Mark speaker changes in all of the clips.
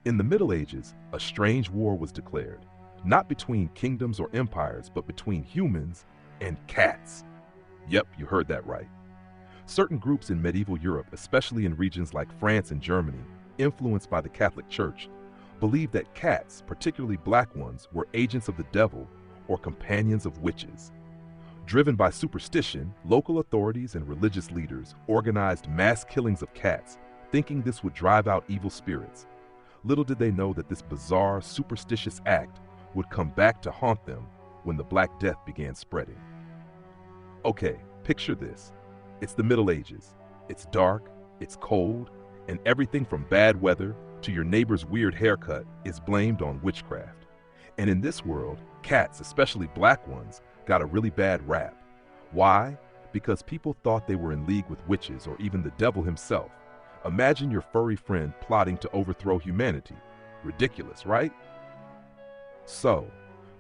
Speaker 1: In the Middle Ages, a strange war was declared, not between kingdoms or empires, but between humans and cats. Yep, you heard that right. Certain groups in medieval Europe, especially in regions like France and Germany, influenced by the Catholic Church, believed that cats, particularly black ones, were agents of the devil or companions of witches. Driven by superstition, local authorities and religious leaders organized mass killings of cats, thinking this would drive out evil spirits. Little did they know that this bizarre, superstitious act would come back to haunt them when the Black Death began spreading. Okay, picture this. It's the Middle Ages. It's dark, it's cold, and everything from bad weather to your neighbor's weird haircut is blamed on witchcraft. And in this world, cats, especially black ones, got a really bad rap. Why? Because people thought they were in league with witches or even the devil himself. Imagine your furry friend plotting to overthrow humanity. Ridiculous, right? So,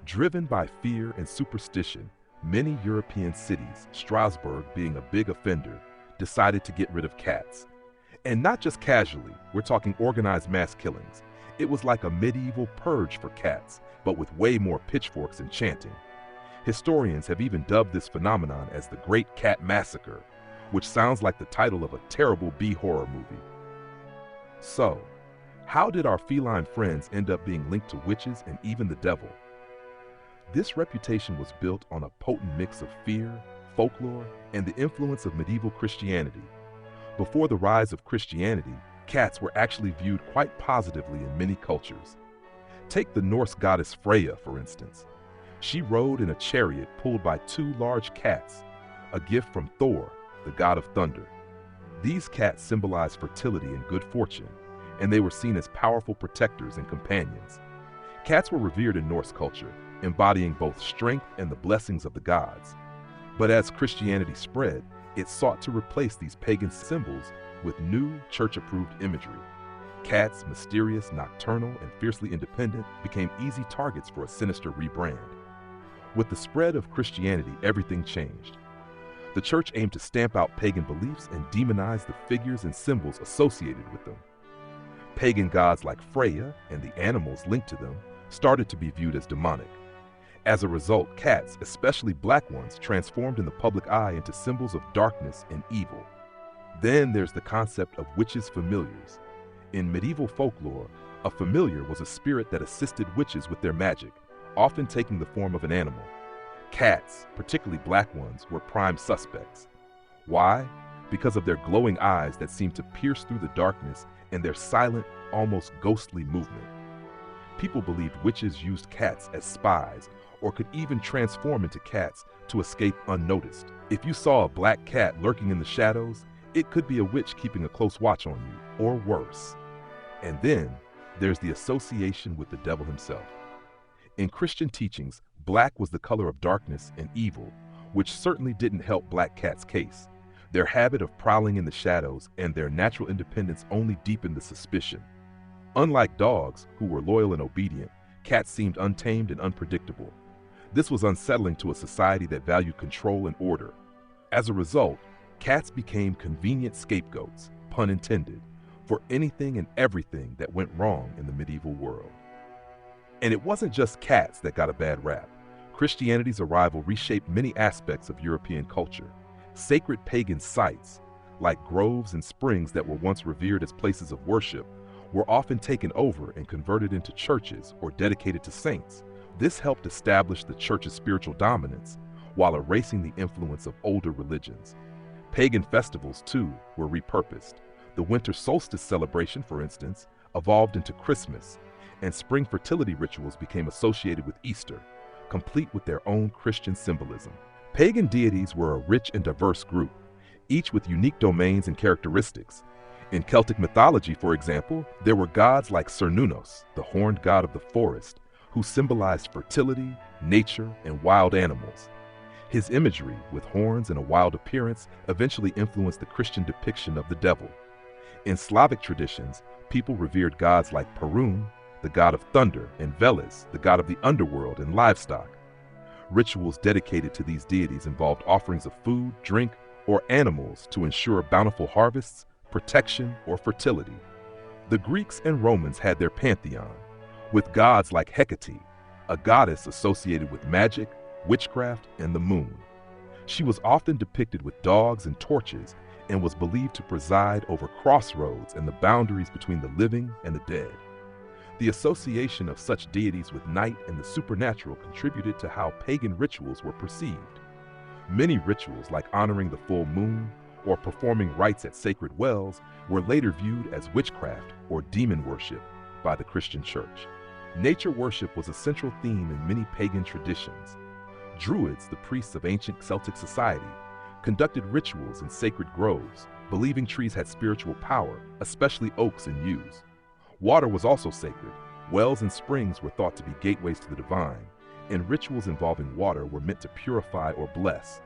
Speaker 1: driven by fear and superstition, many European cities, Strasbourg being a big offender, decided to get rid of cats. And not just casually, we're talking organized mass killings. It was like a medieval purge for cats, but with way more pitchforks and chanting. Historians have even dubbed this phenomenon as the Great Cat Massacre, which sounds like the title of a terrible B-horror movie. So, how did our feline friends end up being linked to witches and even the devil? This reputation was built on a potent mix of fear, folklore, and the influence of medieval Christianity. Before the rise of Christianity, cats were actually viewed quite positively in many cultures. Take the Norse goddess Freya, for instance. She rode in a chariot pulled by two large cats, a gift from Thor, the god of thunder. These cats symbolized fertility and good fortune, and they were seen as powerful protectors and companions. Cats were revered in Norse culture, embodying both strength and the blessings of the gods. But as Christianity spread, it sought to replace these pagan symbols with new church-approved imagery. Cats, mysterious, nocturnal, and fiercely independent, became easy targets for a sinister rebrand. With the spread of Christianity, everything changed. The church aimed to stamp out pagan beliefs and demonize the figures and symbols associated with them. Pagan gods like Freya and the animals linked to them started to be viewed as demonic. As a result, cats, especially black ones, transformed in the public eye into symbols of darkness and evil. Then there's the concept of witches' familiars. In medieval folklore, a familiar was a spirit that assisted witches with their magic, often taking the form of an animal. Cats, particularly black ones, were prime suspects. Why? Because of their glowing eyes that seemed to pierce through the darkness and their silent, almost ghostly movement. People believed witches used cats as spies or could even transform into cats to escape unnoticed. If you saw a black cat lurking in the shadows, it could be a witch keeping a close watch on you, or worse. And then there's the association with the devil himself. In Christian teachings, black was the color of darkness and evil, which certainly didn't help black cats' case. Their habit of prowling in the shadows and their natural independence only deepened the suspicion. Unlike dogs, who were loyal and obedient, cats seemed untamed and unpredictable. This was unsettling to a society that valued control and order. As a result, cats became convenient scapegoats, pun intended, for anything and everything that went wrong in the medieval world. And it wasn't just cats that got a bad rap. Christianity's arrival reshaped many aspects of European culture. Sacred pagan sites, like groves and springs that were once revered as places of worship, were often taken over and converted into churches or dedicated to saints. This helped establish the church's spiritual dominance while erasing the influence of older religions. Pagan festivals, too, were repurposed. The winter solstice celebration, for instance, evolved into Christmas, and spring fertility rituals became associated with Easter, complete with their own Christian symbolism. Pagan deities were a rich and diverse group, each with unique domains and characteristics. In Celtic mythology, for example, there were gods like Cernunnos, the horned god of the forest, who symbolized fertility, nature, and wild animals. His imagery, with horns and a wild appearance, eventually influenced the Christian depiction of the devil. In Slavic traditions, people revered gods like Perun, the god of thunder, and Veles, the god of the underworld and livestock. Rituals dedicated to these deities involved offerings of food, drink, or animals to ensure bountiful harvests, protection, or fertility. The Greeks and Romans had their pantheon, with gods like Hecate, a goddess associated with magic, witchcraft, and the moon. She was often depicted with dogs and torches and was believed to preside over crossroads and the boundaries between the living and the dead. The association of such deities with night and the supernatural contributed to how pagan rituals were perceived. Many rituals, like honoring the full moon or performing rites at sacred wells, were later viewed as witchcraft or demon worship by the Christian Church. Nature worship was a central theme in many pagan traditions. Druids, the priests of ancient Celtic society, conducted rituals in sacred groves, believing trees had spiritual power, especially oaks and yews. Water was also sacred. Wells and springs were thought to be gateways to the divine, and rituals involving water were meant to purify or bless.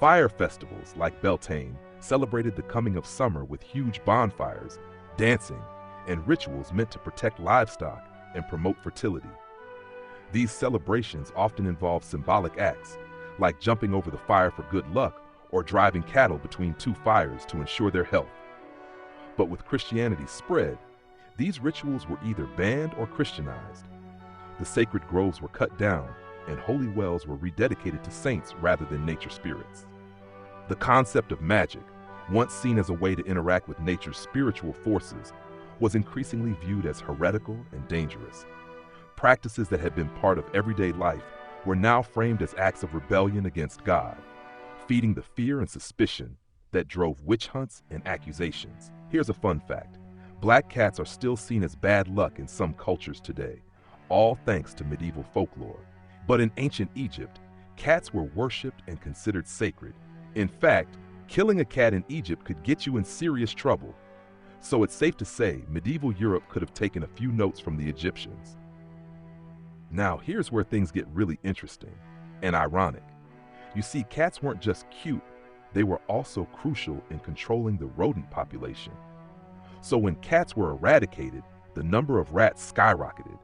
Speaker 1: Fire festivals, like Beltane, celebrated the coming of summer with huge bonfires, dancing, and rituals meant to protect livestock and promote fertility. These celebrations often involve symbolic acts, like jumping over the fire for good luck or driving cattle between two fires to ensure their health. But with Christianity's spread, these rituals were either banned or Christianized. The sacred groves were cut down, and holy wells were rededicated to saints rather than nature spirits. The concept of magic, once seen as a way to interact with nature's spiritual forces, was increasingly viewed as heretical and dangerous. Practices that had been part of everyday life were now framed as acts of rebellion against God, feeding the fear and suspicion that drove witch hunts and accusations. Here's a fun fact. Black cats are still seen as bad luck in some cultures today, all thanks to medieval folklore. But in ancient Egypt, cats were worshipped and considered sacred. In fact, killing a cat in Egypt could get you in serious trouble. So it's safe to say medieval Europe could have taken a few notes from the Egyptians. Now, here's where things get really interesting and ironic. You see, cats weren't just cute, they were also crucial in controlling the rodent population. So when cats were eradicated, the number of rats skyrocketed.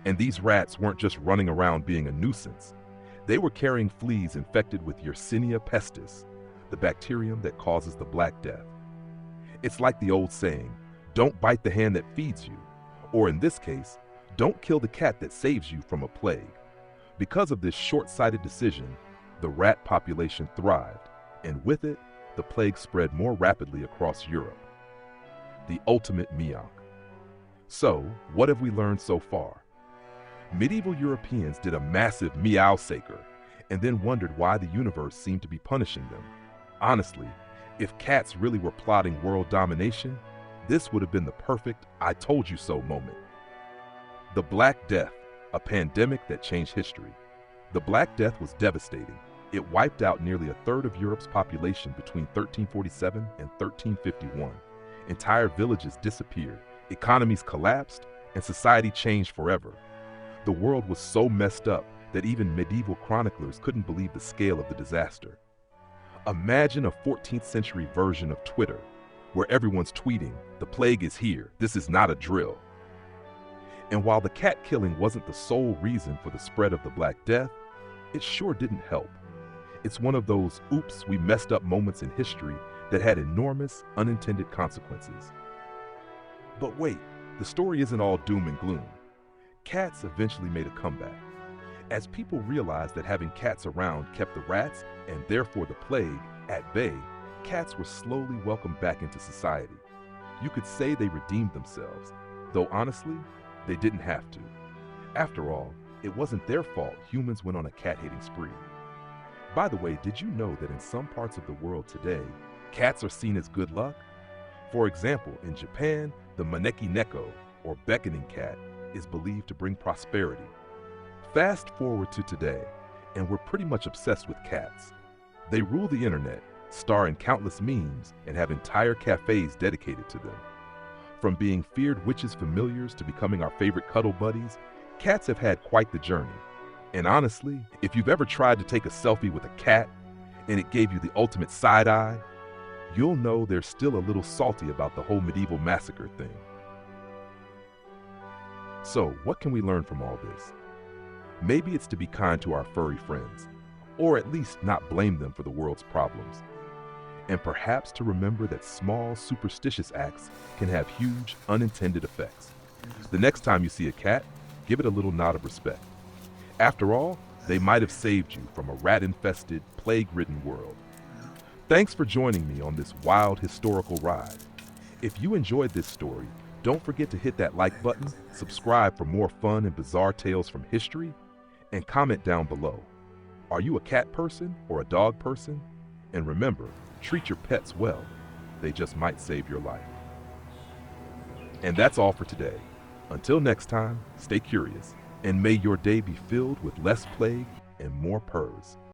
Speaker 1: And these rats weren't just running around being a nuisance. They were carrying fleas infected with Yersinia pestis, the bacterium that causes the Black Death. It's like the old saying, don't bite the hand that feeds you, or in this case, don't kill the cat that saves you from a plague. Because of this short-sighted decision, the rat population thrived, and with it, the plague spread more rapidly across Europe. The ultimate meonk. So, what have we learned so far? Medieval Europeans did a massive meow-saker and then wondered why the universe seemed to be punishing them. Honestly, if cats really were plotting world domination, this would have been the perfect "I told you so" moment. The Black Death, a pandemic that changed history. The Black Death was devastating. It wiped out nearly a third of Europe's population between 1347 and 1351. Entire villages disappeared, economies collapsed, and society changed forever. The world was so messed up that even medieval chroniclers couldn't believe the scale of the disaster. Imagine a 14th century version of Twitter, where everyone's tweeting, "The plague is here, this is not a drill." And while the cat killing wasn't the sole reason for the spread of the Black Death, it sure didn't help. It's one of those oops, we messed up moments in history that had enormous, unintended consequences. But wait, the story isn't all doom and gloom. Cats eventually made a comeback. As people realized that having cats around kept the rats, and therefore the plague, at bay, cats were slowly welcomed back into society. You could say they redeemed themselves, though honestly, they didn't have to. After all, it wasn't their fault humans went on a cat-hating spree. By the way, did you know that in some parts of the world today, cats are seen as good luck? For example, in Japan, the maneki neko, or beckoning cat, is believed to bring prosperity. Fast forward to today, and we're pretty much obsessed with cats. They rule the internet, star in countless memes, and have entire cafes dedicated to them. From being feared witches' familiars to becoming our favorite cuddle buddies, cats have had quite the journey. And honestly, if you've ever tried to take a selfie with a cat and it gave you the ultimate side eye, you'll know they're still a little salty about the whole medieval massacre thing. So, what can we learn from all this? Maybe it's to be kind to our furry friends, or at least not blame them for the world's problems. and perhaps to remember that small, superstitious acts can have huge, unintended effects. The next time you see a cat, give it a little nod of respect. After all, they might have saved you from a rat-infested, plague-ridden world. Thanks for joining me on this wild historical ride. If you enjoyed this story, don't forget to hit that like button, subscribe for more fun and bizarre tales from history, and comment down below. Are you a cat person or a dog person? And remember, treat your pets well. They just might save your life. And that's all for today. Until next time, stay curious, and may your day be filled with less plague and more purrs.